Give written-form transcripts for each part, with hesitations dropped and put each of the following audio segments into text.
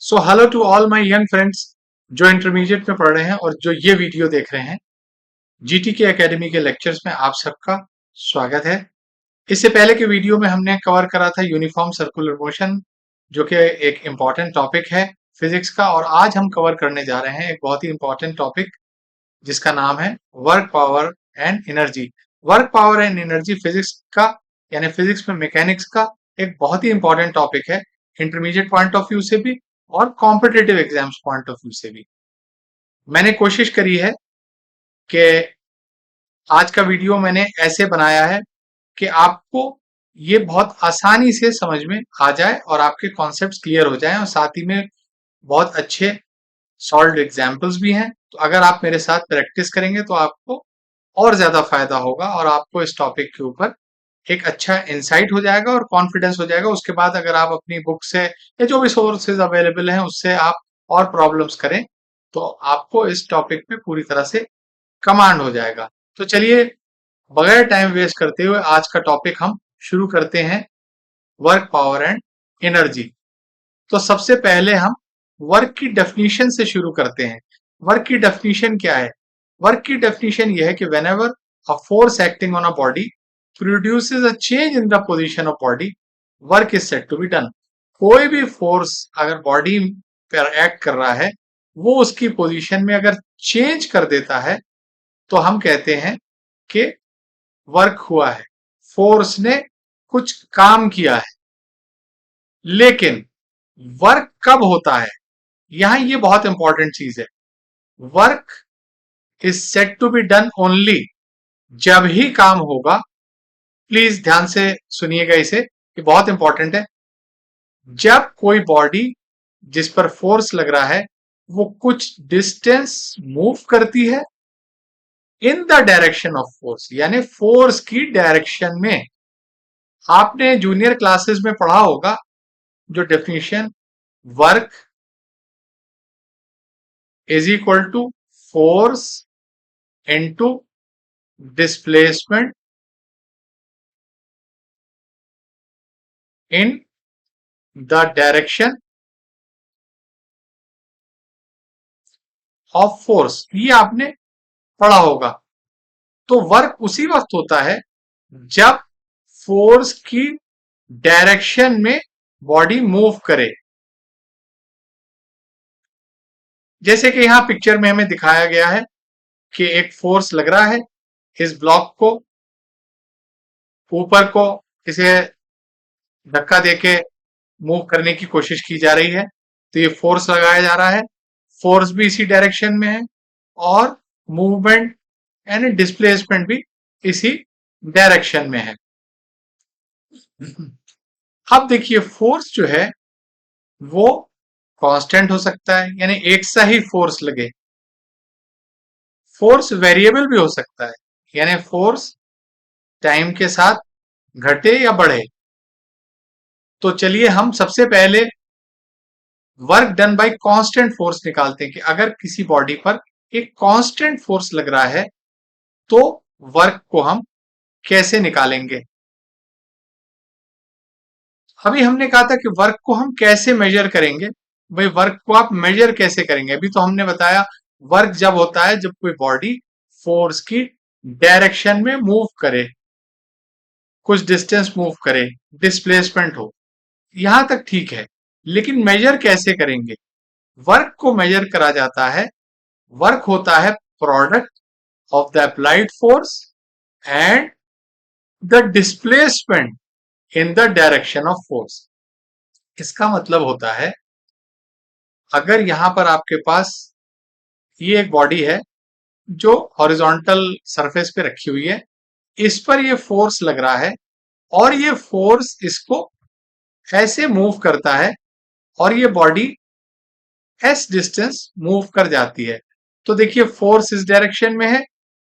So hello to all my young friends जो intermediate में पढ़ रहे हैं और जो ये वीडियो देख रहे हैं। जीटी के एकेडमी के लेक्चर्स में आप सबका स्वागत है। इससे पहले के वीडियो में हमने कवर करा था यूनिफॉर्म सर्कुलर मोशन, जो कि एक इम्पॉर्टेंट टॉपिक है फिजिक्स का। और आज हम कवर करने जा रहे हैं एक बहुत ही इम्पॉर्टेंट टॉपिक जिसका नाम है work power and energy. Work power and energy physics का यानी फिजिक्स में मैकेनिक्स का एक बहुत ही इंपॉर्टेंट टॉपिक है, इंटरमीडिएट पॉइंट ऑफ व्यू से भी और competitive exams point of view से भी। मैंने कोशिश करी है कि आज का वीडियो मैंने ऐसे बनाया है कि आपको ये बहुत आसानी से समझ में आ जाए और आपके कॉन्सेप्ट्स क्लियर हो जाएं, और साथ ही में बहुत अच्छे सॉल्व्ड एग्जाम्पल्स भी हैं। तो अगर आप मेरे साथ प्रैक्टिस करेंगे तो आपको और ज्यादा फायदा होगा और आपको इस टॉपिक के ऊपर एक अच्छा इंसाइट हो जाएगा और कॉन्फिडेंस हो जाएगा। उसके बाद अगर आप अपनी बुक से या जो भी सोर्सेज अवेलेबल हैं उससे आप और प्रॉब्लम्स करें तो आपको इस टॉपिक पे पूरी तरह से कमांड हो जाएगा। तो चलिए बगैर टाइम वेस्ट करते हुए आज का टॉपिक हम शुरू करते हैं, वर्क पावर एंड एनर्जी। तो सबसे पहले हम वर्क की डेफिनेशन से शुरू करते हैं। वर्क की डेफिनेशन क्या है? वर्क की डेफिनेशन यह है कि whenever a force acting on a body produces a change in the position of body, work is said to be done. कोई भी फोर्स अगर बॉडी पर एक्ट कर रहा है, वो उसकी पोजीशन में अगर चेंज कर देता है तो हम कहते हैं कि वर्क हुआ है, फोर्स ने कुछ काम किया है। लेकिन वर्क कब होता है, यहां ये बहुत इंपॉर्टेंट चीज है। Work is said to be done only जब ही काम होगा। प्लीज ध्यान से सुनिएगा इसे, ये बहुत इंपॉर्टेंट है। जब कोई बॉडी जिस पर फोर्स लग रहा है वो कुछ डिस्टेंस मूव करती है in the direction of force, यानी फोर्स की डायरेक्शन में। आपने जूनियर क्लासेस में पढ़ा होगा जो definition, work is equal to force into displacement in the direction of force, ये आपने पढ़ा होगा। तो वर्क उसी वक्त होता है जब फोर्स की डायरेक्शन में बॉडी मूव करे। जैसे कि यहां पिक्चर में हमें दिखाया गया है कि एक फोर्स लग रहा है, इस ब्लॉक को ऊपर को इसे धक्का देके मूव करने की कोशिश की जा रही है, तो ये फोर्स लगाया जा रहा है। फोर्स भी इसी डायरेक्शन में है और मूवमेंट यानी डिस्प्लेसमेंट भी इसी डायरेक्शन में है। अब देखिए फोर्स जो है वो कांस्टेंट हो सकता है, यानी एक सा ही फोर्स लगे। फोर्स वेरिएबल भी हो सकता है, यानी फोर्स टाइम के साथ घटे या बढ़े। तो चलिए हम सबसे पहले work done bye constant force निकालते हैं कि अगर किसी बॉडी पर एक कांस्टेंट फोर्स लग रहा है तो वर्क को हम कैसे निकालेंगे। अभी हमने कहा था कि वर्क को हम कैसे मेजर करेंगे। भाई वर्क को आप मेजर कैसे करेंगे? अभी तो हमने बताया वर्क जब होता है जब कोई बॉडी फोर्स की डायरेक्शन में मूव करे, कुछ डिस्टेंस मूव करे, डिस्प्लेसमेंट हो, यहां तक ठीक है। लेकिन मेजर कैसे करेंगे? वर्क को मेजर करा जाता है, वर्क होता है product of the applied force and the displacement in the direction of force. इसका मतलब होता है अगर यहां पर आपके पास ये एक बॉडी है जो हॉरिजॉन्टल सरफेस पे रखी हुई है, इस पर ये फोर्स लग रहा है और ये फोर्स इसको ऐसे मूव करता है और ये बॉडी एस डिस्टेंस मूव कर जाती है। तो देखिए फोर्स इस डायरेक्शन में है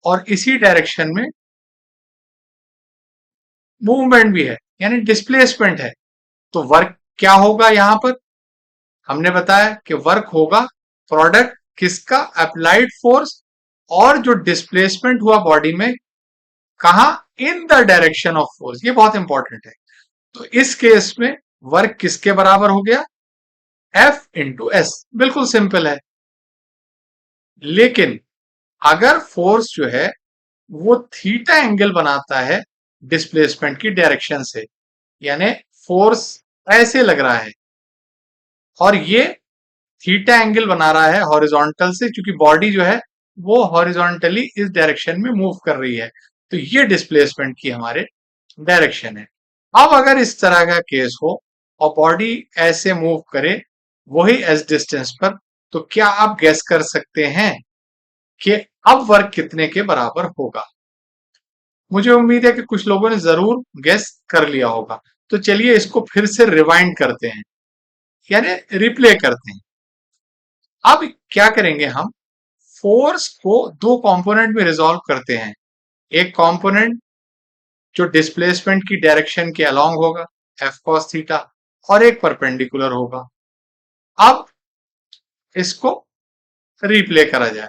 और इसी डायरेक्शन में मूवमेंट भी है, यानी डिस्प्लेसमेंट है। तो वर्क क्या होगा? यहां पर हमने बताया कि वर्क होगा प्रोडक्ट किसका? अप्लाइड फोर्स और जो डिस्प्लेसमेंट हुआ बॉडी में, कहा? इन द डायरेक्शन ऑफ फोर्स। ये बहुत इंपॉर्टेंट है। तो इस केस में वर्क किसके बराबर हो गया? एफ इंटू एस, बिल्कुल सिंपल है। लेकिन अगर फोर्स जो है वो थीटा एंगल बनाता है डिस्प्लेसमेंट की डायरेक्शन से, यानी फोर्स ऐसे लग रहा है और ये थीटा एंगल बना रहा है हॉरिजॉन्टल से, क्योंकि बॉडी जो है वो हॉरिजॉन्टली इस डायरेक्शन में मूव कर रही है, तो ये डिस्प्लेसमेंट की हमारे डायरेक्शन है। अब अगर इस तरह का केस हो और बॉडी ऐसे मूव करे वही एस डिस्टेंस पर, तो क्या आप गैस कर सकते हैं कि अब वर्क कितने के बराबर होगा? मुझे उम्मीद है कि कुछ लोगों ने जरूर गैस कर लिया होगा। तो चलिए इसको फिर से रिवाइंड करते हैं, यानी रिप्ले करते हैं। अब क्या करेंगे हम, फोर्स को दो कंपोनेंट में रिजॉल्व करते हैं। एक कंपोनेंट जो डिस्प्लेसमेंट की डायरेक्शन के अलोंग होगा, एफ कॉस थीटा, और एक परपेंडिकुलर होगा। अब इसको रिप्ले करा जाए।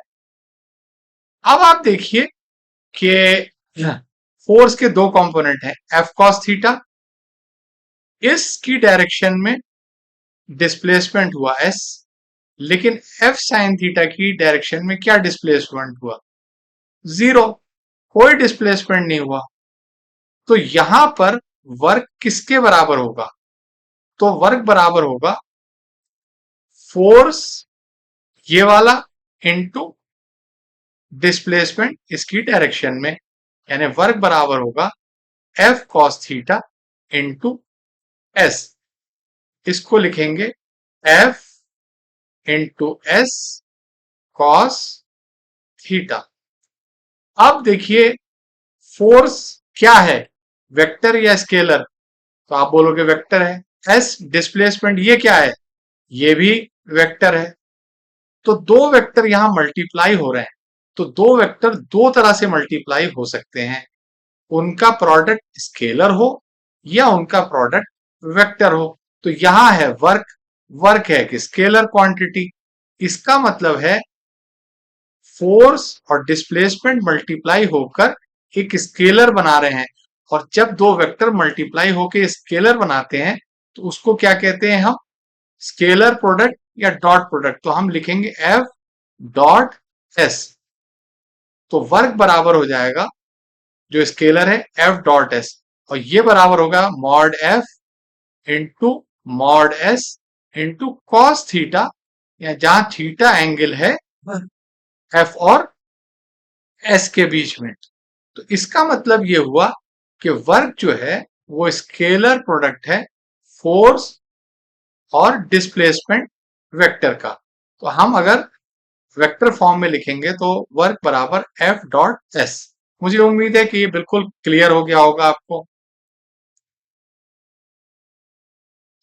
अब आप देखिए कि फोर्स के दो कंपोनेंट हैं, एफ कॉस थीटा, इसकी डायरेक्शन में डिस्प्लेसमेंट हुआ एस, लेकिन एफ साइन थीटा की डायरेक्शन में क्या डिस्प्लेसमेंट हुआ? जीरो, कोई डिस्प्लेसमेंट नहीं हुआ। तो यहां पर वर्क किसके बराबर होगा? तो वर्क बराबर होगा फोर्स ये वाला इनटू डिस्प्लेसमेंट इसकी डायरेक्शन में, यानी वर्क बराबर होगा F cos theta into S. इसको लिखेंगे F into S cos theta. अब देखिए फोर्स क्या है, वेक्टर या स्केलर? तो आप बोलोगे वेक्टर है। एस डिस्प्लेसमेंट ये क्या है? ये भी वेक्टर है। तो दो वेक्टर यहां मल्टीप्लाई हो रहे हैं, तो दो वेक्टर दो तरह से मल्टीप्लाई हो सकते हैं, उनका प्रोडक्ट स्केलर हो या उनका प्रोडक्ट वेक्टर हो। तो यहां है वर्क, वर्क है कि स्केलर क्वांटिटी, इसका मतलब है फोर्स और डिस्प्लेसमेंट मल्टीप्लाई होकर एक स्केलर बना रहे हैं। और जब दो वेक्टर मल्टीप्लाई होकर स्केलर बनाते हैं तो उसको क्या कहते हैं हम? स्केलर प्रोडक्ट या डॉट प्रोडक्ट। तो हम लिखेंगे एफ डॉट एस। तो वर्क बराबर हो जाएगा जो स्केलर है एफ डॉट एस, और ये बराबर होगा mod F into mod S into cos theta, या जहां थीटा एंगल है एफ और एस के बीच में। तो इसका मतलब ये हुआ कि वर्क जो है वो स्केलर प्रोडक्ट है फोर्स और डिस्प्लेसमेंट वेक्टर का। तो हम अगर वेक्टर फॉर्म में लिखेंगे तो वर्क बराबर एफ डॉट एस। मुझे उम्मीद है कि ये बिल्कुल क्लियर हो गया होगा आपको।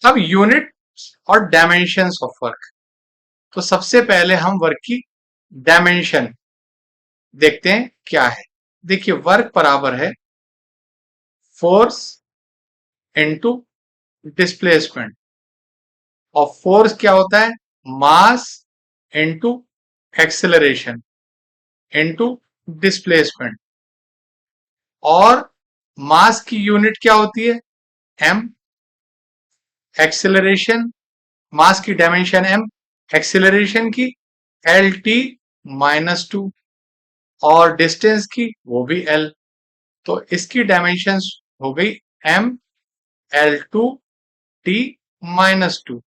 अब यूनिट और डायमेंशंस ऑफ वर्क। तो सबसे पहले हम वर्क की डायमेंशन देखते हैं क्या है। देखिए वर्क बराबर है फोर्स इनटू डिस्प्लेसमेंट, और फोर्स क्या होता है? Mass into acceleration into displacement. और मास की यूनिट क्या होती है? एम। एक्सेलरेशन, मास की डायमेंशन एम, एक्सेलरेशन की एल टी -2, और डिस्टेंस की वो भी एल। तो इसकी डायमेंशन हो गई M L2 T -2,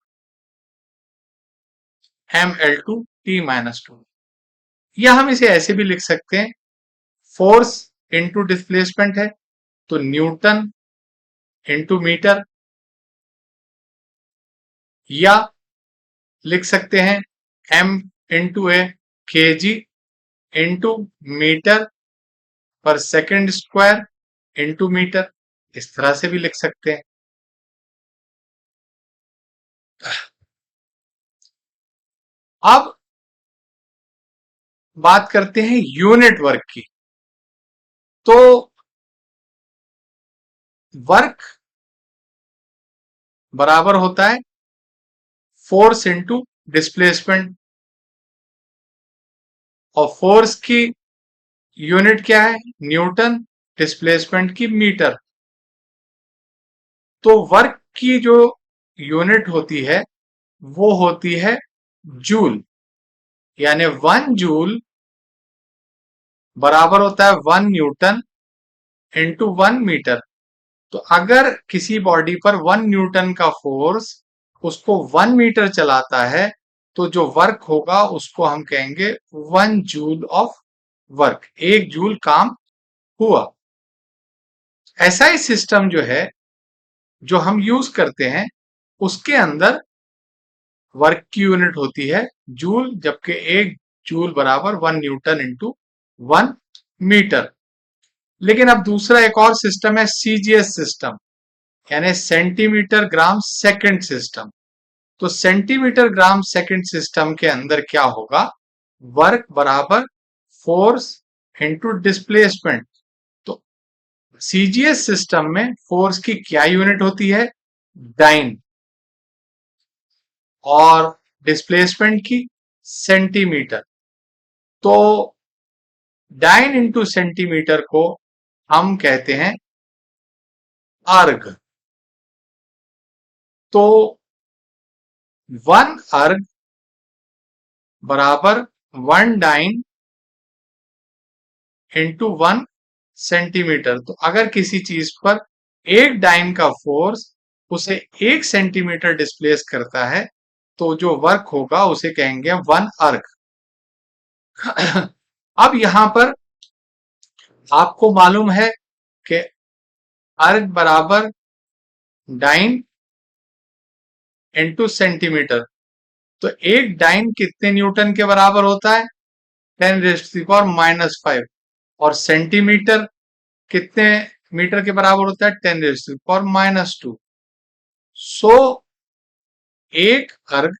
ML2 T -2, या हम इसे ऐसे भी लिख सकते हैं, फोर्स इंटू डिस्प्लेसमेंट है तो न्यूटन इंटू मीटर, या लिख सकते हैं m इंटू ए kg इंटू मीटर पर सेकेंड स्क्वायर इंटू मीटर, इस तरह से भी लिख सकते हैं। अब बात करते हैं यूनिट वर्क की। तो वर्क बराबर होता है फोर्स इंटू डिस्प्लेसमेंट, और फोर्स की यूनिट क्या है? न्यूटन, डिस्प्लेसमेंट की मीटर। तो वर्क की जो यूनिट होती है वो होती है जूल। यानी 1 जूल बराबर होता है 1 न्यूटन × 1 मीटर। तो अगर किसी बॉडी पर 1 न्यूटन का फोर्स उसको 1 मीटर चलाता है, तो जो वर्क होगा उसको हम कहेंगे 1 जूल ऑफ वर्क, 1 जूल काम हुआ। ऐसा ही सिस्टम जो है, जो हम यूज करते हैं, उसके अंदर वर्क की यूनिट होती है जूल, जबकि 1 जूल बराबर 1 न्यूटन × 1 मीटर। लेकिन अब दूसरा एक और सिस्टम है सीजीएस सिस्टम, यानी सेंटीमीटर ग्राम सेकंड सिस्टम। तो सेंटीमीटर ग्राम सेकंड सिस्टम के अंदर क्या होगा, वर्क बराबर फोर्स इंटू डिस्प्लेसमेंट। तो सीजीएस सिस्टम में फोर्स की क्या यूनिट होती है, डाइन, और डिस्प्लेसमेंट की सेंटीमीटर। तो डाइन इंटू सेंटीमीटर को हम कहते हैं अर्ग। तो 1 अर्ग बराबर 1 डाइन इंटू 1 सेंटीमीटर। तो अगर किसी चीज पर 1 डाइन का फोर्स उसे 1 सेंटीमीटर डिस्प्लेस करता है, तो जो वर्क होगा उसे कहेंगे 1 अर्ग। अब यहां पर आपको मालूम है कि अर्ग बराबर डाइन इंटू सेंटीमीटर। तो 1 डाइन कितने न्यूटन के बराबर होता है, 10⁻⁻⁵। और सेंटीमीटर कितने मीटर के बराबर होता है, 10⁻⁻²। सो 1 अर्ग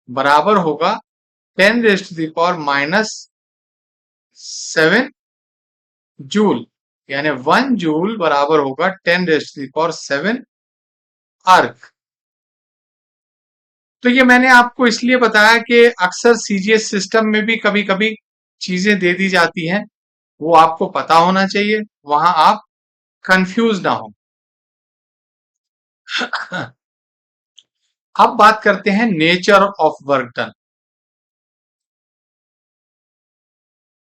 बराबर होगा 10⁻⁻7 जूल। यानी 1 जूल बराबर होगा 10⁻⁷ अर्ग। तो ये मैंने आपको इसलिए बताया कि अक्सर सीजीएस सिस्टम में भी कभी कभी चीजें दे दी जाती हैं, वो आपको पता होना चाहिए, वहां आप कंफ्यूज ना हो। अब बात करते हैं nature of work done.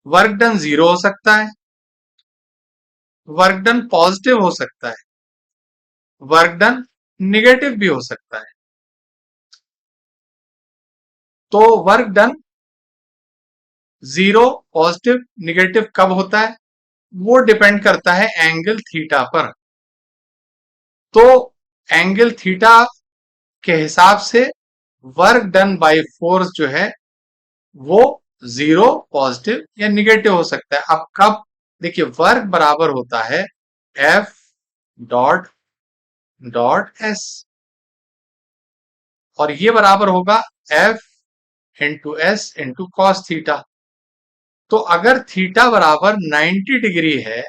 Work done 0 हो सकता है, वर्क डन पॉजिटिव हो सकता है, वर्क डन निगेटिव भी हो सकता है। तो वर्क डन 0, पॉजिटिव, निगेटिव कब होता है, वो डिपेंड करता है एंगल थीटा पर। तो एंगल थीटा के हिसाब से वर्क डन बाय फोर्स जो है वो 0, पॉजिटिव या निगेटिव हो सकता है। अब कब, देखिए वर्क बराबर होता है F डॉट डॉट एस, और ये बराबर होगा F into S into cos theta. तो अगर थीटा बराबर 90 डिग्री है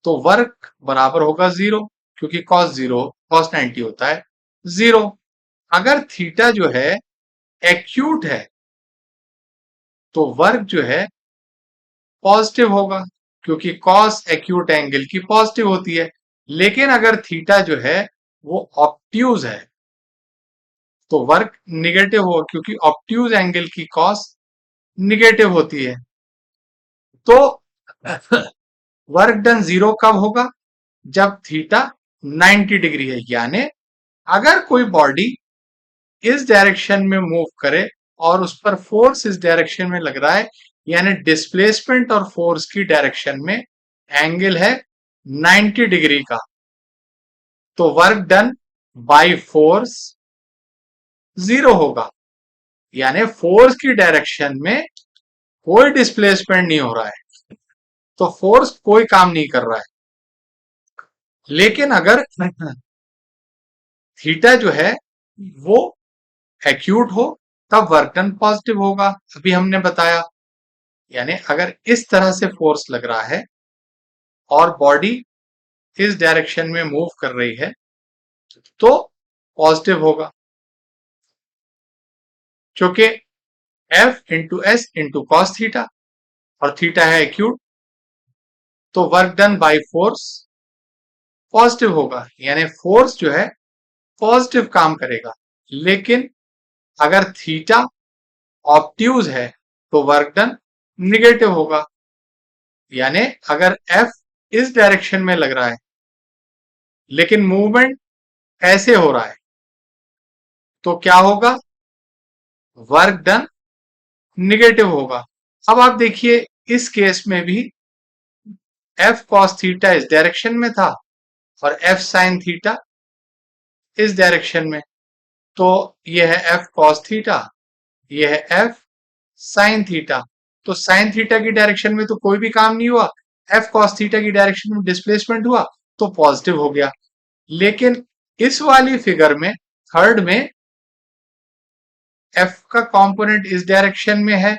तो वर्क बराबर होगा 0, क्योंकि cos 90 होता है 0। अगर थीटा जो है एक्यूट है तो वर्क जो है पॉजिटिव होगा, क्योंकि कॉस एक्यूट एंगल की पॉजिटिव होती है। लेकिन अगर थीटा जो है वो ऑब्ट्यूज है तो वर्क निगेटिव होगा, क्योंकि ऑब्ट्यूज एंगल की कॉस निगेटिव होती है। तो वर्क डन 0 कब होगा, जब थीटा 90 डिग्री है। यानी अगर कोई बॉडी इस डायरेक्शन में मूव करे और उस पर फोर्स इस डायरेक्शन में लग रहा है, यानी डिस्प्लेसमेंट और फोर्स की डायरेक्शन में एंगल है 90 डिग्री का, तो वर्क डन बाय फोर्स 0 होगा। यानी फोर्स की डायरेक्शन में कोई डिस्प्लेसमेंट नहीं हो रहा है, तो फोर्स कोई काम नहीं कर रहा है। लेकिन अगर थीटा जो है वो एक्यूट हो तब वर्क डन पॉजिटिव होगा, अभी हमने बताया। यानी अगर इस तरह से फोर्स लग रहा है और बॉडी इस डायरेक्शन में मूव कर रही है तो पॉजिटिव होगा, क्योंकि F into S into cos theta, और थीटा है एक्यूट, तो work done by force positive होगा। यानी फोर्स जो है पॉजिटिव काम करेगा। लेकिन अगर थीटा ऑब्ट्यूज है तो वर्क डन निगेटिव होगा। यानी अगर एफ इस डायरेक्शन में लग रहा है लेकिन मूवमेंट ऐसे हो रहा है तो क्या होगा? वर्क डन निगेटिव होगा। अब आप देखिए इस केस में भी एफ कॉस थीटा इस डायरेक्शन में था और एफ साइन थीटा इस डायरेक्शन में। तो यह है एफ कॉस थीटा, यह है एफ साइन थीटा। तो साइन थीटा की डायरेक्शन में तो कोई भी काम नहीं हुआ, एफ कॉस थीटा की डायरेक्शन में डिस्प्लेसमेंट हुआ तो पॉजिटिव हो गया। लेकिन इस वाली फिगर में थर्ड में एफ का कंपोनेंट इस डायरेक्शन में है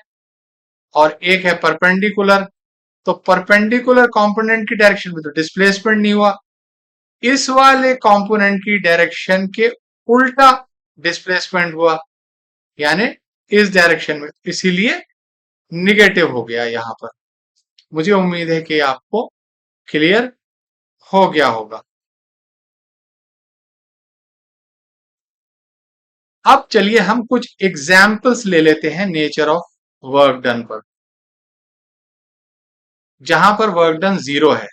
और एक है परपेंडिकुलर, तो परपेंडिकुलर कंपोनेंट की डायरेक्शन में तो डिस्प्लेसमेंट नहीं हुआ, इस वाले कंपोनेंट की डायरेक्शन के उल्टा डिस्प्लेसमेंट हुआ, यानी इस डायरेक्शन में, इसीलिए निगेटिव हो गया यहां पर। मुझे उम्मीद है कि आपको क्लियर हो गया होगा। अब चलिए हम कुछ एग्जाम्पल्स ले लेते हैं नेचर ऑफ वर्क डन पर, जहां पर वर्क डन 0 है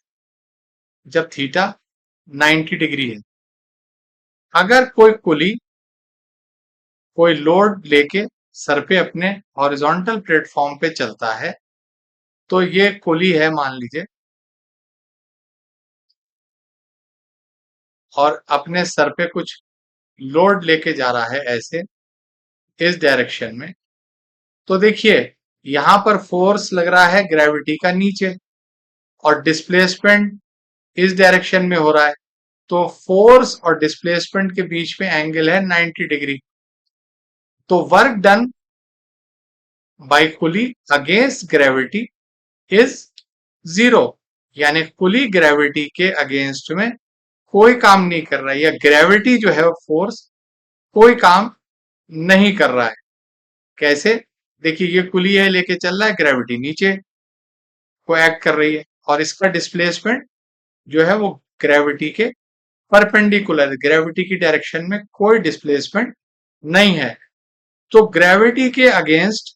जब थीटा 90 डिग्री है। अगर कोई कुली कोई लोड लेके सर पे अपने हॉरिजॉन्टल प्लेटफॉर्म पे चलता है, तो ये कुली है मान लीजिए, और अपने सर पे कुछ लोड लेके जा रहा है ऐसे इस डायरेक्शन में, तो देखिए यहां पर फोर्स लग रहा है ग्रेविटी का नीचे और डिस्प्लेसमेंट इस डायरेक्शन में हो रहा है। तो फोर्स और डिस्प्लेसमेंट के बीच में एंगल है 90 डिग्री। तो work done by coolie against gravity is 0, यानी कुली ग्रेविटी के अगेंस्ट में कोई काम नहीं कर रहा है, या ग्रेविटी जो है फोर्स कोई काम नहीं कर रहा है। कैसे? देखिए ये कुली है लेके चल रहा है, ग्रेविटी नीचे को एक्ट कर रही है और इसका डिस्प्लेसमेंट जो है वो ग्रेविटी के परपेंडिकुलर, ग्रेविटी की डायरेक्शन में कोई डिस्प्लेसमेंट नहीं है। तो ग्रेविटी के अगेंस्ट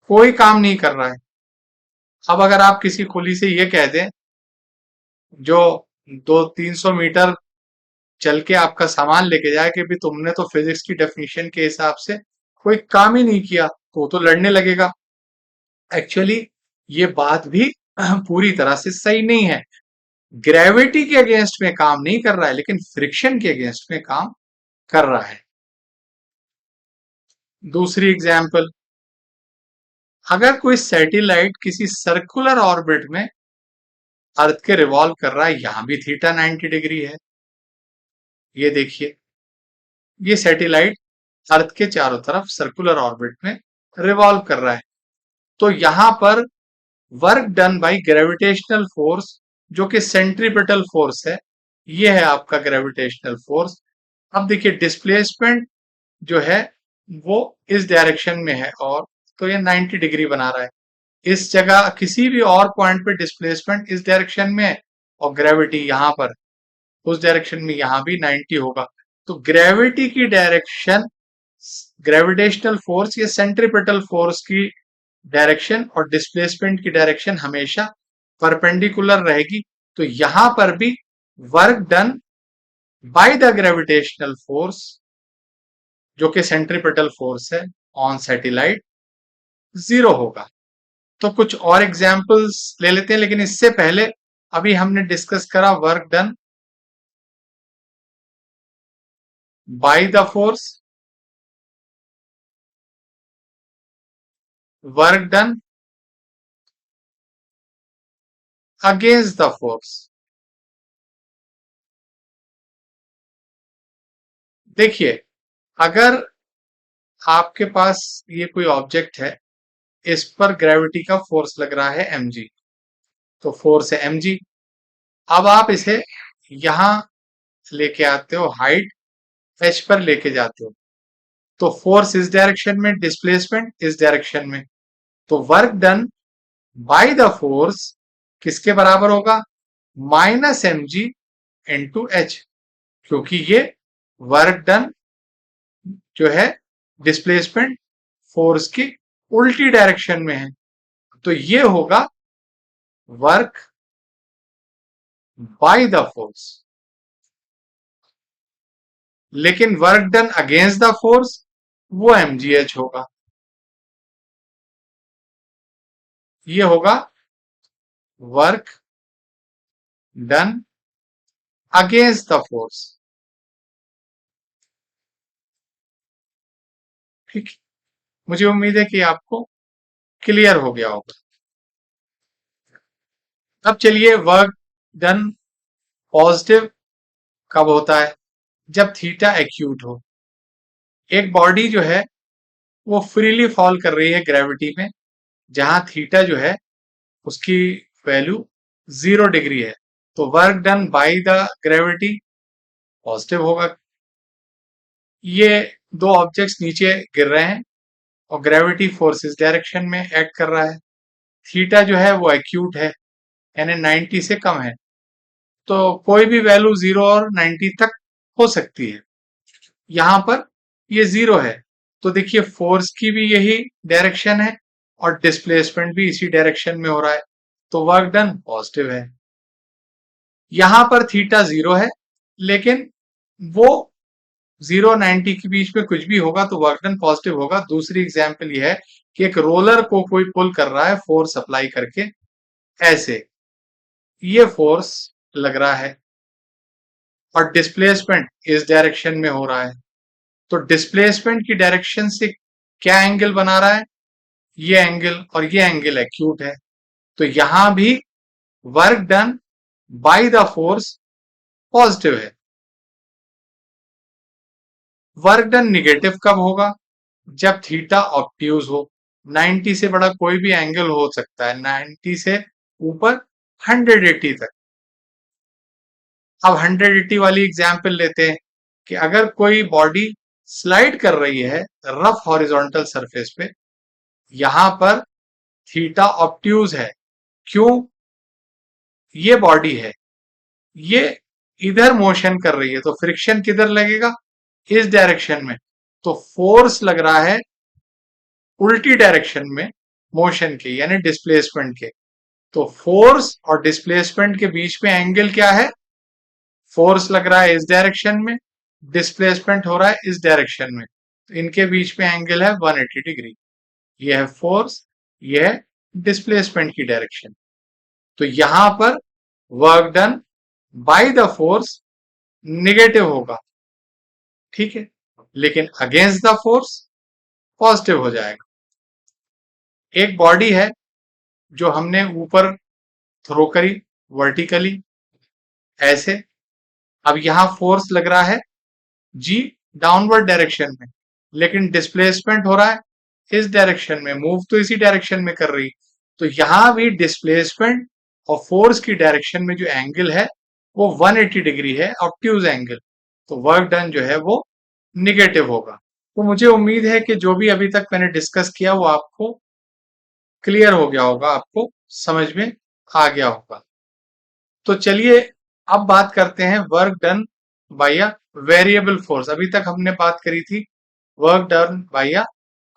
कोई काम नहीं कर रहा है। अब अगर आप किसी कुली से ये कह दें जो 200-300 मीटर चल के आपका सामान लेके जाए कि भी तुमने तो फिजिक्स की डेफिनेशन के हिसाब से कोई काम ही नहीं किया, तो लड़ने लगेगा। एक्चुअली ये बात भी पूरी तरह से सही नहीं है। ग्रेविटी के अगेंस्ट में काम नहीं कर रहा है लेकिन फ्रिक्शन के अगेंस्ट में काम कर रहा है। दूसरी एग्जाम्पल, अगर कोई सैटेलाइट किसी सर्कुलर ऑर्बिट में अर्थ के रिवॉल्व कर रहा है, यहां भी थीटा 90 डिग्री है। ये देखिए ये सैटेलाइट अर्थ के चारों तरफ सर्कुलर ऑर्बिट में रिवॉल्व कर रहा है। तो यहां पर work done by gravitational force जो कि सेंट्रीपिटल फोर्स है, ये है आपका ग्रेविटेशनल फोर्स। अब देखिए डिस्प्लेसमेंट जो है वो इस डायरेक्शन में है और तो ये 90 डिग्री बना रहा है। इस जगह किसी भी और पॉइंट पे डिस्प्लेसमेंट इस डायरेक्शन में है और ग्रेविटी यहां पर उस डायरेक्शन में, यहां भी 90 होगा। तो ग्रेविटी की डायरेक्शन, ग्रेविटेशनल फोर्स या सेंट्रीपिटल फोर्स की डायरेक्शन और डिस्प्लेसमेंट की डायरेक्शन हमेशा परपेंडिकुलर रहेगी। तो यहां पर भी work done by the gravitational force जो कि सेंट्रीपिटल फोर्स है ऑन सैटेलाइट 0 होगा। तो कुछ और एग्जांपल्स ले लेते हैं, लेकिन इससे पहले अभी हमने डिस्कस करा work done by the force, work done against the force. देखिए अगर आपके पास ये कोई ऑब्जेक्ट है, इस पर ग्रेविटी का फोर्स लग रहा है mg, तो फोर्स है mg। अब आप इसे यहां लेके आते हो, हाइट h पर लेके जाते हो, तो फोर्स इस डायरेक्शन में, डिस्प्लेसमेंट इस डायरेक्शन में। तो work done by the force किसके बराबर होगा? -mg इंटू एच, क्योंकि ये वर्क डन जो है डिस्प्लेसमेंट फोर्स की उल्टी डायरेक्शन में है, तो ये होगा वर्क बाय द फोर्स। लेकिन work done against the force वो mgh होगा, ये होगा work done against the force. ठीक, मुझे उम्मीद है कि आपको क्लियर हो गया होगा। अब चलिए, वर्क डन पॉजिटिव कब होता है? जब थीटा एक्यूट हो। एक बॉडी जो है वो फ्रीली फॉल कर रही है ग्रेविटी में, जहां थीटा जो है उसकी वैल्यू 0 डिग्री है, तो work done by the gravity positive होगा। ये दो ऑब्जेक्ट्स नीचे गिर रहे हैं और ग्रेविटी फोर्स इस डायरेक्शन में एक्ट कर रहा है। थीटा जो है वो एक्यूट है, यानी 90 से कम है, तो कोई भी वैल्यू 0 और 90 तक हो सकती है। यहां पर ये 0 है, तो देखिए फोर्स की भी यही डायरेक्शन है और डिस्प्लेसमेंट भी इसी डायरेक्शन में हो रहा है, तो वर्क डन पॉजिटिव है। यहां पर थीटा 0 है, लेकिन वो 0-90 के बीच में कुछ भी होगा तो वर्क डन पॉजिटिव होगा। दूसरी एग्जांपल ये है कि एक रोलर को कोई पुल कर रहा है फोर्स अप्लाई करके, ऐसे ये फोर्स लग रहा है और डिस्प्लेसमेंट इस डायरेक्शन में हो रहा है, तो डिस्प्लेसमेंट की डायरेक्शन से क्या एंगल बना रहा है? ये एंगल, और ये एंगल एक्यूट है, तो यहां भी work done by the force positive है। वर्क डन निगेटिव कब होगा? जब थीटा ऑब्ट्यूज हो। 90 से बड़ा कोई भी एंगल हो सकता है, 90 से ऊपर 180 तक। अब 180 वाली एग्जांपल लेते हैं कि अगर कोई बॉडी स्लाइड कर रही है रफ हॉरिजॉन्टल सरफेस पे, यहां पर थीटा ऑब्ट्यूज है। क्यों? ये बॉडी है, ये इधर मोशन कर रही है, तो फ्रिक्शन किधर लगेगा? इस डायरेक्शन में, तो फोर्स लग रहा है उल्टी डायरेक्शन में मोशन के, यानी डिस्प्लेसमेंट के। तो फोर्स और डिस्प्लेसमेंट के बीच में एंगल क्या है? फोर्स लग रहा है इस डायरेक्शन में, डिस्प्लेसमेंट हो रहा है इस डायरेक्शन में, तो इनके बीच में एंगल है 180 डिग्री। यह है फोर्स, यह है डिस्प्लेसमेंट की डायरेक्शन। तो यहां पर work done by the force negative होगा, ठीक है, लेकिन अगेंस्ट द फोर्स पॉजिटिव हो जाएगा। एक बॉडी है जो हमने ऊपर थ्रो करी वर्टिकली, ऐसे। अब यहां फोर्स लग रहा है जी डाउनवर्ड डायरेक्शन में, लेकिन डिस्प्लेसमेंट हो रहा है इस डायरेक्शन में, मूव तो इसी डायरेक्शन में कर रही, तो यहां भी डिस्प्लेसमेंट और फोर्स की डायरेक्शन में जो एंगल है वो 180 डिग्री है, ऑब्ट्यूज एंगल, तो वर्क डन जो है वो निगेटिव होगा। तो मुझे उम्मीद है कि जो भी अभी तक मैंने डिस्कस किया वो आपको क्लियर हो गया होगा, आपको समझ में आ गया होगा। तो चलिए अब बात करते हैं work done bye a variable force. अभी तक हमने बात करी थी work done bye a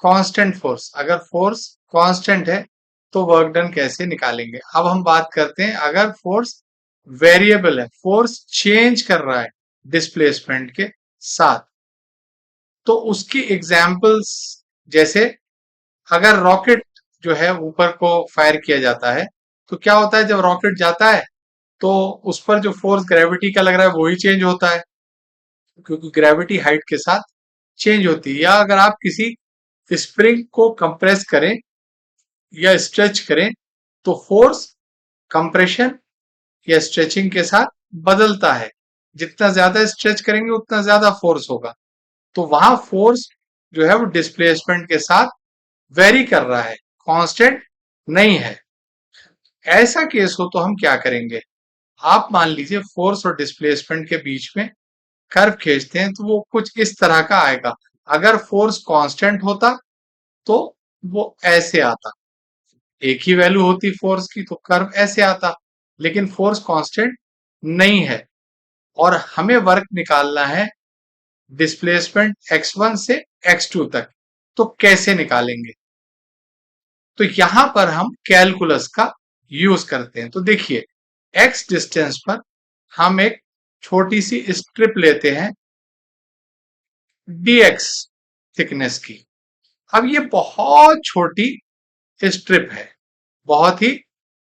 constant force. अगर फोर्स कांस्टेंट है तो वर्क डन कैसे निकालेंगे? अब हम बात करते हैं अगर फोर्स वेरिएबल है, फोर्स चेंज कर रहा है डिस्प्लेसमेंट के साथ, तो उसकी एग्जांपल्स, जैसे अगर रॉकेट जो है ऊपर को फायर किया जाता है, तो क्या होता है जब रॉकेट जाता है तो उस पर जो फोर्स ग्रेविटी का लग रहा है वही चेंज होता है, क्योंकि ग्रेविटी हाइट के साथ चेंज होती है। या अगर आप किसी स्प्रिंग को कंप्रेस करें या स्ट्रेच करें तो फोर्स कंप्रेशन या स्ट्रेचिंग के साथ बदलता है, जितना ज्यादा स्ट्रेच करेंगे उतना ज्यादा फोर्स होगा, तो वहां फोर्स जो है वो डिस्प्लेसमेंट के साथ वेरी कर रहा है, कांस्टेंट नहीं है। ऐसा केस हो तो हम क्या करेंगे? आप मान लीजिए फोर्स और डिस्प्लेसमेंट के बीच में कर्व खींचते हैं तो वो कुछ इस तरह का आएगा। अगर फोर्स कांस्टेंट होता तो वो ऐसे आता, एक ही वैल्यू होती फोर्स की तो कर्व ऐसे आता, लेकिन फोर्स कांस्टेंट नहीं है और हमें वर्क निकालना है डिस्प्लेसमेंट x1 से x2 तक, तो कैसे निकालेंगे? तो यहां पर हम कैलकुलस का यूज करते हैं। तो देखिए, x डिस्टेंस पर हम एक छोटी सी स्ट्रिप लेते हैं dx थिकनेस की। अब ये बहुत छोटी स्ट्रिप है, बहुत ही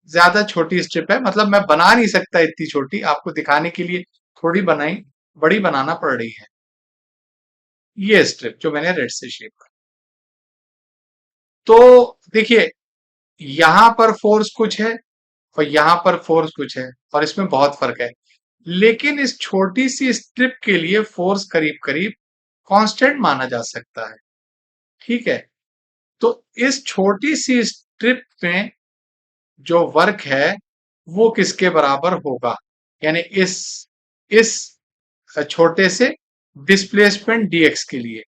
ज्यादा छोटी स्ट्रिप है, मतलब मैं बना नहीं सकता इतनी छोटी, आपको दिखाने के लिए थोड़ी बनाई, बड़ी बनाना पड़ रही है। ये स्ट्रिप जो मैंने रेड से शेप कर, तो देखिए यहां पर फोर्स कुछ है और यहां पर फोर्स कुछ है और इसमें बहुत फर्क है, लेकिन इस छोटी सी स्ट्रिप के लिए फोर्स करीब करीब कांस्टेंट माना जा सकता है। ठीक है, तो इस छोटी सी स्ट्रिप में जो वर्क है वो किसके बराबर होगा, यानी इस छोटे से डिस्प्लेसमेंट dx के लिए,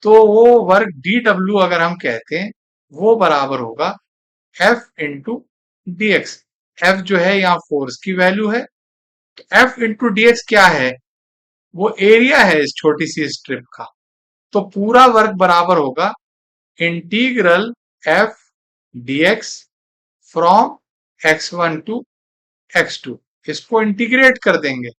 तो वो वर्क dw अगर हम कहते हैं वो बराबर होगा F इंटू dx। F जो है यहाँ फोर्स की वैल्यू है, तो F इंटू dx क्या है, वो एरिया है इस छोटी सी स्ट्रिप का। तो पूरा वर्क बराबर होगा integral F dx from x1 to x2। इसको इंटीग्रेट कर देंगे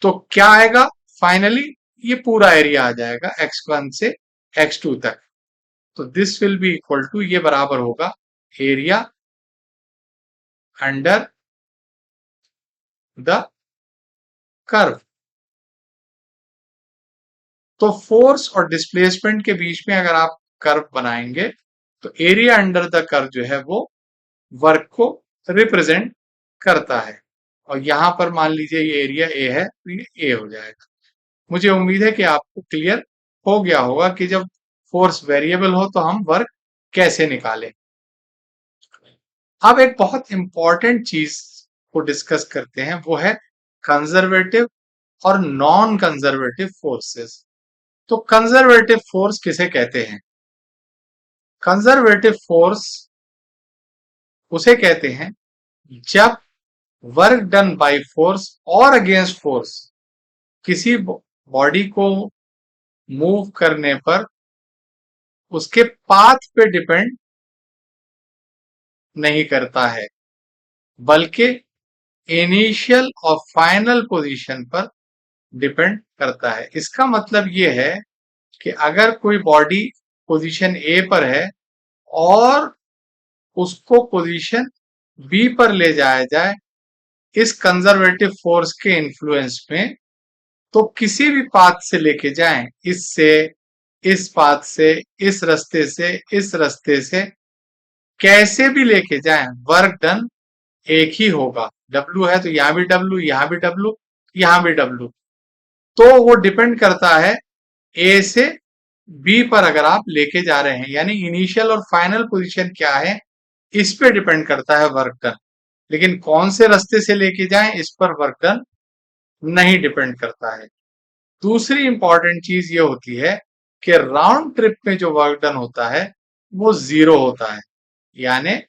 तो क्या आएगा, फाइनली ये पूरा एरिया आ जाएगा x1 से x2 तक। तो this will be equal to, ये बराबर होगा एरिया अंडर द कर्व। तो फोर्स और डिस्प्लेसमेंट के बीच में अगर आप कर्व बनाएंगे तो एरिया अंडर द कर्व जो है वो वर्क को रिप्रेजेंट करता है। और यहां पर मान लीजिए ये एरिया ए है तो ये ए हो जाएगा। मुझे उम्मीद है कि आपको क्लियर हो गया होगा कि जब फोर्स वेरिएबल हो तो हम वर्क कैसे निकालें। अब एक बहुत इंपॉर्टेंट चीज को डिस्कस करते हैं, वो है कंजर्वेटिव और नॉन कंजर्वेटिव फोर्सेस। तो कंजर्वेटिव फोर्स किसे कहते हैं? कंजर्वेटिव फोर्स उसे कहते हैं जब वर्क डन बाय फोर्स और अगेंस्ट फोर्स किसी बॉडी को मूव करने पर उसके पाथ पे डिपेंड नहीं करता है, बल्कि इनिशियल और फाइनल पोजीशन पर डिपेंड करता है। इसका मतलब ये है कि अगर कोई बॉडी पोजीशन ए पर है और उसको पोजीशन बी पर ले जाया जाए इस कंजर्वेटिव फोर्स के इन्फ्लुएंस में, तो किसी भी पाथ से लेके जाएं, इससे, इस पाथ से, इस रास्ते से, इस रास्ते से, कैसे भी लेके जाएं, वर्क डन एक ही होगा। डब्ल्यू है तो यहां भी डब्ल्यू, यहां भी डब्ल्यू, यहां भी डब्ल्यू। तो वो डिपेंड करता है ए से बी पर अगर आप लेके जा रहे हैं, यानी इनिशियल और फाइनल पोजीशन क्या है इस पे डिपेंड करता है वर्क डन। लेकिन कौन से रास्ते से लेके जाएं इस पर वर्क डन नहीं डिपेंड करता है। दूसरी इंपॉर्टेंट चीज ये होती है कि राउंड ट्रिप में जो वर्क डन होता है वो जीरो होता है। यानी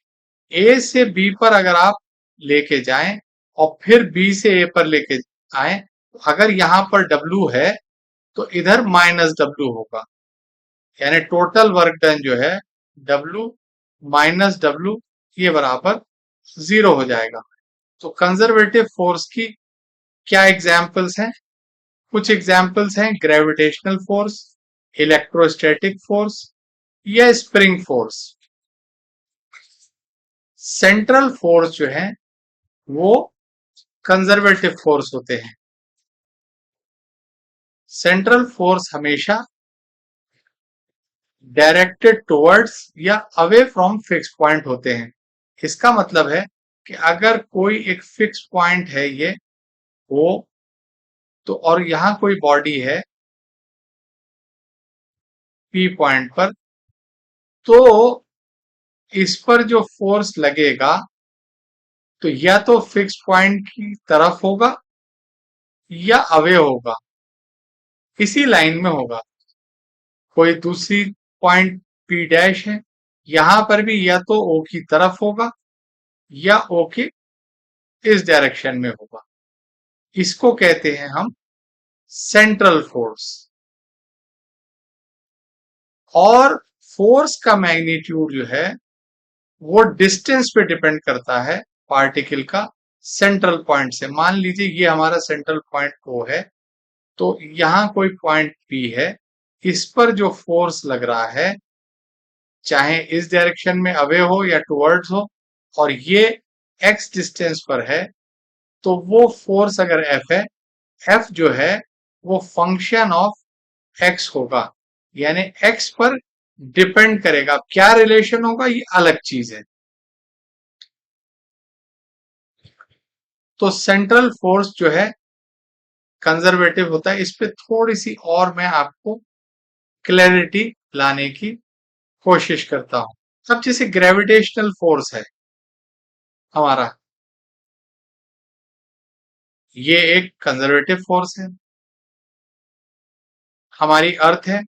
ए से बी पर अगर आप लेके जाएं और फिर बी से ए पर लेके आए, तो अगर यहां पर डब्ल्यू है तो इधर माइनस डब्ल्यू होगा, यानी टोटल वर्क डन जो है डब्ल्यू माइनस डब्ल्यू ये बराबर जीरो हो जाएगा। तो कंजर्वेटिव फोर्स की क्या एग्जाम्पल्स हैं? कुछ एग्जाम्पल्स हैं ग्रेविटेशनल फोर्स, इलेक्ट्रोस्टैटिक फोर्स या स्प्रिंग फोर्स। सेंट्रल फोर्स जो है वो कंजर्वेटिव फोर्स होते हैं। सेंट्रल फोर्स हमेशा डायरेक्टेड टुवर्ड्स या अवे फ्रॉम फिक्स पॉइंट होते हैं। इसका मतलब है कि अगर कोई एक फिक्स पॉइंट है ये वो, तो और यहां कोई बॉडी है पी पॉइंट पर, तो इस पर जो फोर्स लगेगा तो या तो फिक्स पॉइंट की तरफ होगा या अवे होगा, इसी लाइन में होगा। कोई दूसरी पॉइंट पी डैश है, यहां पर भी या तो ओ की तरफ होगा या ओ के इस डायरेक्शन में होगा। इसको कहते हैं हम सेंट्रल फोर्स। और फोर्स का मैग्नीट्यूड जो है वो डिस्टेंस पे डिपेंड करता है पार्टिकल का सेंट्रल पॉइंट से। मान लीजिए ये हमारा सेंट्रल पॉइंट O है, तो यहां कोई पॉइंट P है, इस पर जो फोर्स लग रहा है, चाहे इस डायरेक्शन में अवे हो या टुवर्ड्स हो, और ये x डिस्टेंस पर है, तो वो फोर्स अगर F है, F जो है वो फंक्शन ऑफ x होगा, यानी x पर डिपेंड करेगा। क्या रिलेशन होगा ये अलग चीज है। तो सेंट्रल फोर्स जो है कंजर्वेटिव होता है। इस पे थोड़ी सी और मैं आपको क्लैरिटी लाने की कोशिश करता हूं। अब जैसे ग्रेविटेशनल फोर्स है हमारा, ये एक कंजर्वेटिव फोर्स है। हमारी अर्थ है,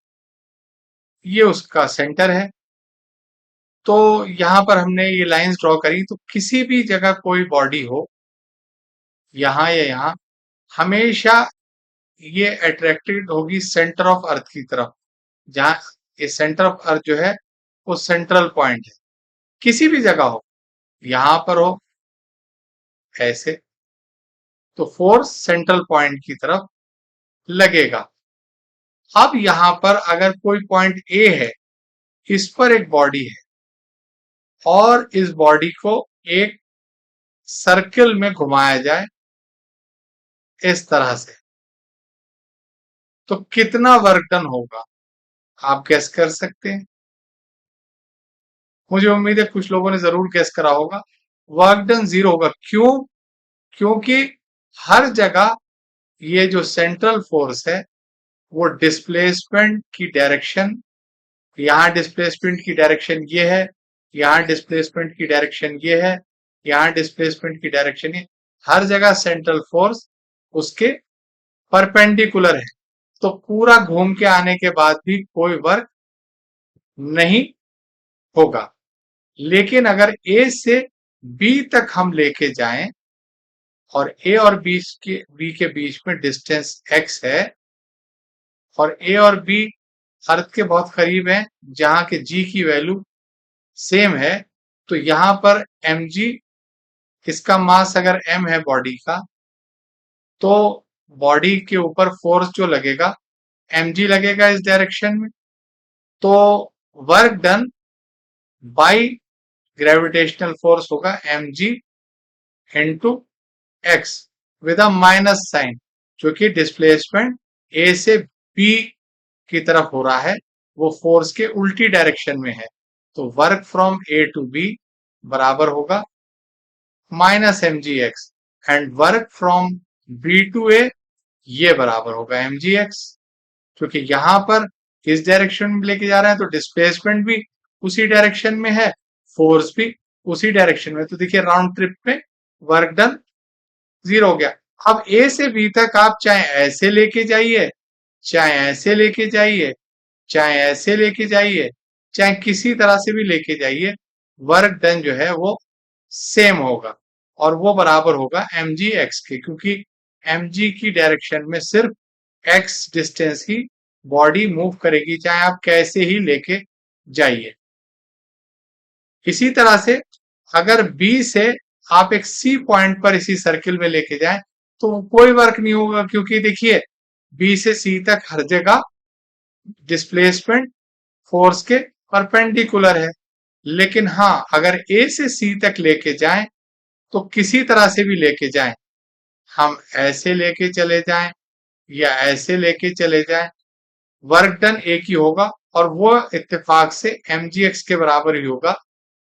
ये उसका सेंटर है। तो यहां पर हमने ये लाइंस ड्रॉ करी, तो किसी भी जगह कोई बॉडी हो, यहां या यहां, हमेशा ये अट्रैक्टेड होगी सेंटर ऑफ अर्थ की तरफ। जहां ये सेंटर ऑफ अर्थ जो है वो सेंट्रल पॉइंट है, किसी भी जगह हो, यहां पर हो ऐसे, तो फोर्स सेंट्रल पॉइंट की तरफ लगेगा। अब यहां पर अगर कोई पॉइंट ए है, इस पर एक बॉडी है, और इस बॉडी को एक सर्किल में घुमाया जाए इस तरह से, तो कितना वर्क डन होगा आप गैस कर सकते हैं? मुझे उम्मीद है कुछ लोगों ने जरूर गैस करा होगा। वर्क डन 0 होगा। क्यों? क्योंकि हर जगह ये जो सेंट्रल फोर्स है वो डिस्प्लेसमेंट की डायरेक्शन, यहां डिस्प्लेसमेंट की डायरेक्शन ये है, यहां डिस्प्लेसमेंट की डायरेक्शन ये है, यहां डिस्प्लेसमेंट की डायरेक्शन ये, हर जगह सेंट्रल फोर्स उसके परपेंडिकुलर है। तो पूरा घूम के आने के बाद भी कोई वर्क नहीं होगा। लेकिन अगर ए से बी तक हम लेके जाएं, और ए और बी के बीच में डिस्टेंस x है, और ए और बी अर्थ के बहुत करीब है, जहां के g की वैल्यू सेम है, तो यहां पर mg, इसका मास अगर m है बॉडी का, तो बॉडी के ऊपर फोर्स जो लगेगा mg लगेगा इस डायरेक्शन में। तो work done by gravitational force होगा mg into x with a minus sign, जो कि डिस्प्लेसमेंट ए से बी की तरफ हो रहा है, वो फोर्स के उल्टी डायरेक्शन में है। तो work from A to B बराबर होगा minus M G X, and work from B to A ये बराबर होगा एम जी एक्स। क्योंकि यहां पर इस डायरेक्शन में लेके जा रहे हैं, तो डिस्प्लेसमेंट भी उसी डायरेक्शन में है, फोर्स भी उसी डायरेक्शन में। तो देखिए राउंड ट्रिप पे वर्क डन 0 हो गया। अब ए से बी तक आप चाहे ऐसे लेके जाइए, चाहे ऐसे लेके जाइए, चाहे ऐसे लेके जाइए, चाहे किसी तरह से भी लेके जाइए, वर्क डन जो है वो सेम होगा, और वो बराबर होगा mg x के। क्योंकि mg की डायरेक्शन में सिर्फ x डिस्टेंस ही बॉडी मूव करेगी, चाहे आप कैसे ही लेके जाइए। इसी तरह से अगर B से आप एक C पॉइंट पर इसी सर्किल में लेके जाएं, तो कोई वर्क नहीं होगा, क्योंकि देखिए B से C तक हर जगह डिस्प्लेसमेंट फोर्स के परपेंडिकुलर है। लेकिन हाँ, अगर A से C तक लेके जाएं, तो किसी तरह से भी लेके जाएं, हम ऐसे लेके चले जाएं या ऐसे लेके चले जाएं, वर्क डन एक ही होगा, और वो इत्तेफाक से mgx के बराबर ही होगा,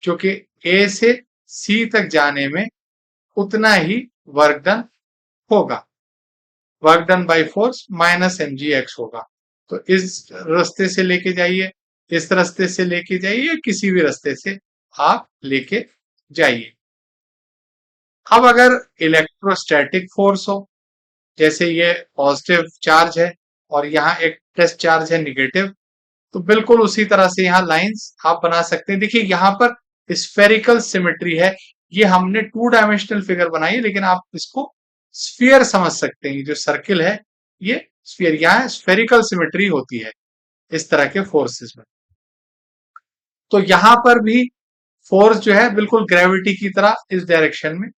क्योंकि A से C तक जाने में उतना ही वर्क डन होगा। Work done by force minus mgx होगा। तो इस रास्ते से लेके जाइए, इस रास्ते से लेके जाइए, किसी भी रास्ते से आप लेके जाइए। अब अगर इलेक्ट्रोस्टैटिक फोर्स हो, जैसे ये पॉजिटिव चार्ज है और यहाँ एक प्लस चार्ज है निगेटिव, तो बिल्कुल उसी तरह से यहाँ लाइंस आप बना सकते हैं। देखिए यहाँ पर स्फेरिकल सिमेट्री है, ये हमने 2 डायमेंशनल फिगर बनाई, लेकिन आप इसको स्फीयर समझ सकते हैं। जो सर्किल है ये स्फीयर, यहाँ स्फेरिकल सिमेट्री होती है इस तरह के फोर्सेस में। तो यहां पर भी फोर्स जो है बिल्कुल ग्रेविटी की तरह इस डायरेक्शन में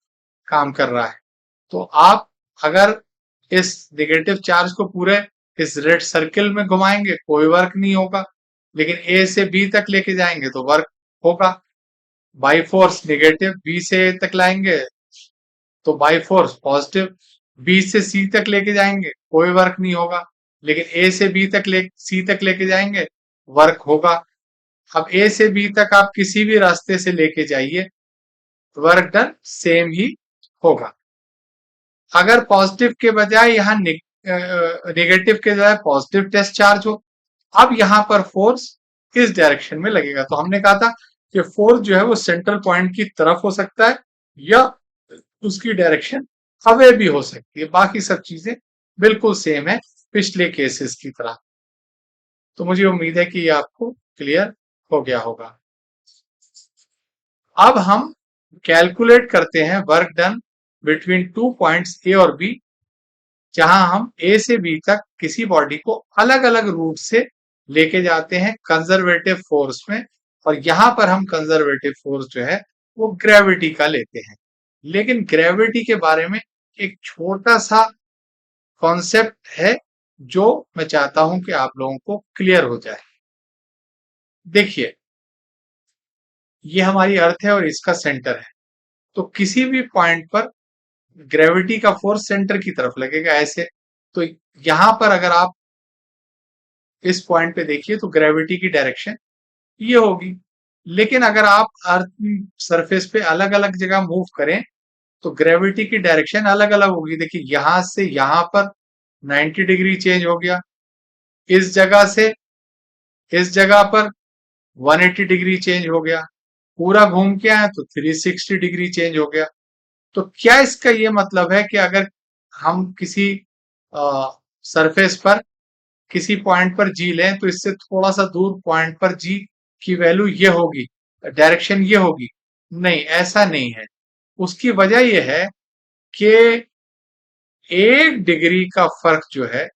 काम कर रहा है। तो आप अगर इस नेगेटिव चार्ज को पूरे इस रेड सर्किल में घुमाएंगे कोई वर्क नहीं होगा, लेकिन ए से बी तक लेके जाएंगे तो वर्क होगा। बाई फोर्स नेगेटिव बी से ए तक लाएंगे तो बाई फोर्स पॉजिटिव, बी से सी तक लेके जाएंगे कोई वर्क नहीं होगा, लेकिन ए से बी तक सी तक लेके जाएंगे वर्क होगा। अब ए से बी तक आप किसी भी रास्ते से लेके जाइए, वर्क डन सेम ही होगा। अगर पॉजिटिव के बजाय यहाँ नेगेटिव के बजाय पॉजिटिव टेस्ट चार्ज हो, अब यहां पर फोर्स इस डायरेक्शन में लगेगा। तो हमने कहा था कि फोर्स जो है वो सेंट्रल पॉइंट की तरफ हो सकता है या उसकी डायरेक्शन अवे भी हो सकती है। बाकी सब चीजें बिल्कुल सेम है पिछले केसेस की तरह। तो मुझे उम्मीद है कि ये आपको क्लियर हो गया होगा। अब हम कैलकुलेट करते हैं work done between two points A और बी, जहां हम ए से बी तक किसी बॉडी को अलग अलग रूट से लेके जाते हैं कंजर्वेटिव फोर्स में। और यहां पर हम कंजर्वेटिव फोर्स जो है वो ग्रेविटी का लेते हैं। लेकिन ग्रेविटी के बारे में एक छोटा सा कॉन्सेप्ट है जो मैं चाहता हूं कि आप लोगों को क्लियर हो जाए। देखिए, ये हमारी अर्थ है और इसका सेंटर है। तो किसी भी पॉइंट पर ग्रेविटी का फोर्स सेंटर की तरफ लगेगा ऐसे। तो यहां पर अगर आप इस पॉइंट पे देखिए तो ग्रेविटी की डायरेक्शन ये होगी। लेकिन अगर आप अर्थ सरफेस पे अलग अलग जगह मूव करें तो ग्रेविटी की डायरेक्शन अलग अलग होगी। देखिए, यहां से यहां पर 90 डिग्री चेंज हो गया, इस जगह से इस जगह पर 180 डिग्री चेंज हो गया, पूरा घूम के आए तो 360 डिग्री चेंज हो गया। तो क्या इसका ये मतलब है कि अगर हम किसी सरफेस पर किसी पॉइंट पर जी लें तो इससे थोड़ा सा दूर पॉइंट पर जी की वैल्यू ये होगी, डायरेक्शन ये होगी? नहीं, ऐसा नहीं है। उसकी वजह यह है कि 1 डिग्री का फर्क जो है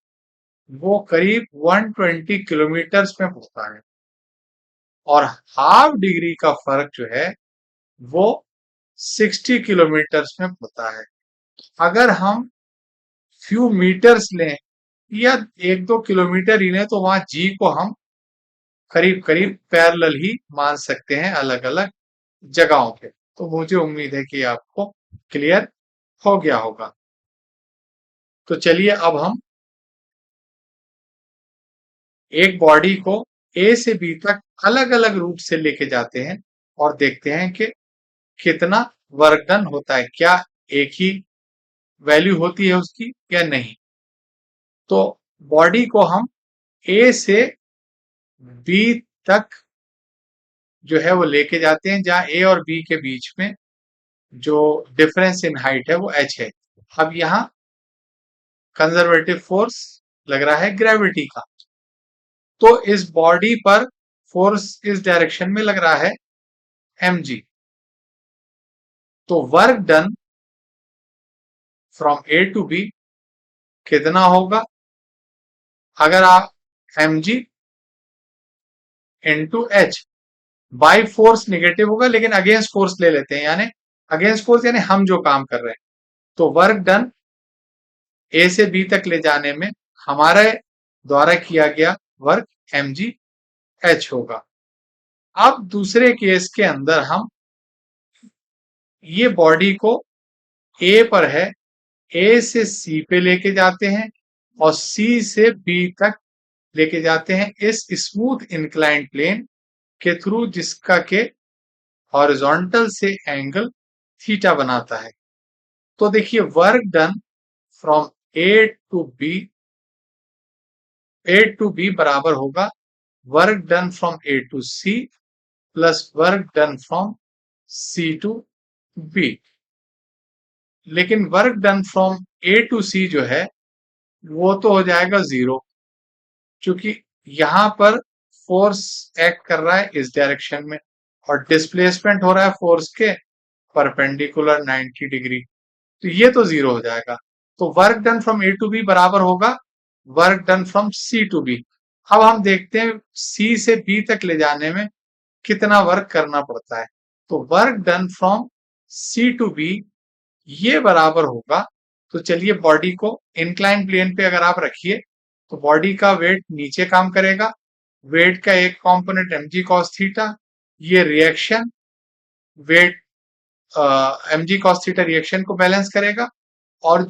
वो करीब 120 किलोमीटर में पड़ता है, और हाफ डिग्री का फर्क जो है वो 60 किलोमीटर में पड़ता है। अगर हम फ्यू मीटर्स लें या 1-2 किलोमीटर ही लें तो वहां जी को हम करीब करीब पैरेलल ही मान सकते हैं अलग अलग जगहों पे। तो मुझे उम्मीद है कि आपको क्लियर हो गया होगा। तो चलिए अब हम एक बॉडी को ए से बी तक अलग अलग रूट से लेके जाते हैं और देखते हैं कि कितना वर्क डन होता है, क्या एक ही वैल्यू होती है उसकी या नहीं। तो बॉडी को हम ए से बी तक जो है वो लेके जाते हैं, जहां ए और बी के बीच में जो डिफरेंस इन हाइट है वो h है। अब यहां कंजर्वेटिव फोर्स लग रहा है ग्रेविटी का, तो इस बॉडी पर फोर्स इस डायरेक्शन में लग रहा है mg। तो work done from A to B कितना होगा? अगर आप mg into H, by force negative होगा लेकिन अगेंस्ट फोर्स ले लेते हैं, यानी अगेंस्ट फोर्स यानी हम जो काम कर रहे हैं, तो वर्क डन ए से बी तक ले जाने में हमारे द्वारा किया गया वर्क mg h होगा। अब दूसरे केस के अंदर हम ये बॉडी को ए पर है, ए से सी पे लेके जाते हैं और सी से बी तक लेके जाते हैं इस स्मूथ इंक्लाइंड प्लेन के थ्रू, जिसका के हॉरिजॉन्टल से एंगल थीटा बनाता है। तो देखिए, work done from A to B बराबर होगा work done from A to C plus work done from C to B. लेकिन work done from A to C जो है वो तो हो जाएगा 0, क्योंकि यहां पर फोर्स एक्ट कर रहा है इस डायरेक्शन में और डिस्प्लेसमेंट हो रहा है फोर्स के परपेंडिकुलर 90 डिग्री, तो ये तो 0 हो जाएगा। तो work done from A to B बराबर होगा work done from C to B. अब हम देखते हैं सी से बी तक ले जाने में कितना वर्क करना पड़ता है। तो work done from C to B ये बराबर होगा, तो चलिए बॉडी को इंक्लाइन प्लेन पे अगर आप रखिए तो बॉडी का वेट नीचे काम करेगा, वेट का एक कंपोनेंट mg cos थीटा, ये reaction weight mg cos theta reaction को बैलेंस करेगा, और